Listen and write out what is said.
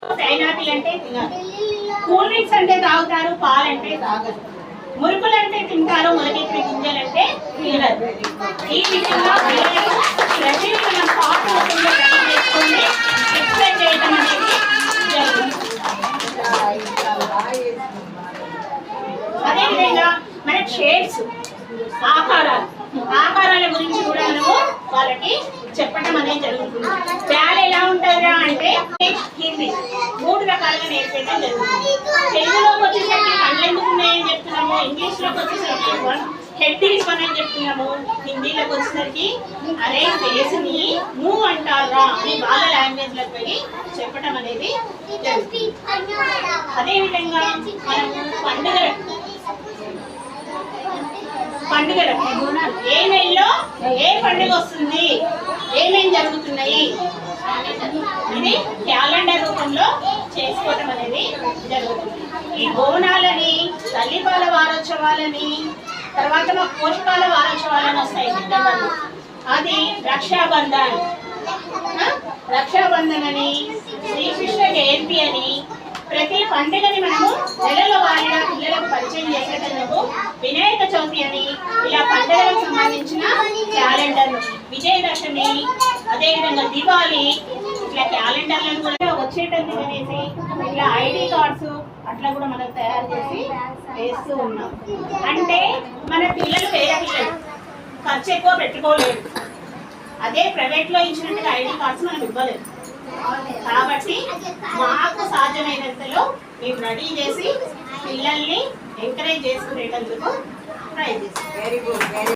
Pineapple అంటే తినాలి, cool drinks అంటే తాగుతారు, పాలంటే తాగరు, మురుకులు అంటే తింటారు, మొలకెత్తిన గింజలు అంటే తినరు. ఈ విధంగా పిల్లలకు ప్రతి మనం పాటు చేసుకొని ఎక్స్ప్లెయిన్ చేయడం అనేది జరుగుతుంది. అదేవిధంగా మన షేడ్స్, ఆకారాల గురించి కూడా మనము వాళ్ళకి చెప్పడం అనేది జరుగుతుంది. ప్యాల్ ఎలా ఉంటుందా అంటే హిందీ 3 రకాలుగా నేర్పించడం జరుగుతుంది. తెలుగులోకి వచ్చేసరికి కళ్ళు ఎందుకు ఉన్నాయని చెప్తున్నాము, ఇంగ్లీష్లోకి వచ్చేసరికి హెడ్ ఈజ్ వన్ అని చెప్తున్నాము, హిందీలోకి వచ్చేసరికి అరే ఫేస్ని మూవ్ అంటారా అని వాళ్ళ లాంగ్వేజ్లోకి వెళ్ళి చెప్పడం అనేది జరుగుతుంది. అదేవిధంగా మనము పండుగలు ఏ నెలలో ఏ పండుగ వస్తుంది, ఏమేం జరుగుతున్నాయి, ఇది క్యాలెండర్ రూపంలో చేసుకోవడం అనేది జరుగుతుంది. ఈ బోనాలని, తల్లిపాల వారోత్సవాలని, తర్వాత మా పోషకాల వారోత్సవాలని వస్తాయి సెప్టెంబర్లో. అది రక్షాబంధన్ అని, శ్రీకృష్ణ జయంతి అని, ప్రతి పండుగని మనము నెలలో వారిగా పిల్లలకు పరిచయం చేసేటందుకు వినాయక చవితి అని, ఇలా పండుగలకు సంబంధించిన క్యాలెండర్లు, విజయదశమి, అదేవిధంగా దివాళీ, ఇట్లా క్యాలెండర్లను కూడా వచ్చేటందుకు అనేసి ఇట్లా ఐడి కార్డ్స్ అట్లా కూడా మనం తయారు చేసి వేస్తూ ఉన్నాం. అంటే మన పిల్లలు పేద పిల్లలు ఖర్చు ఎక్కువ పెట్టుకోలేదు, అదే ప్రైవేట్లో ఇచ్చినట్టుగా ఐడి కార్డ్స్ మనం ఇవ్వలేదు. కాబట్టి మాకు సాధ్యమైనంతలో మేము రెడీ చేసి పిల్లల్ని ఎంకరేజ్ చేసుకునేటందుకు ట్రై చేస్తాం. Very good.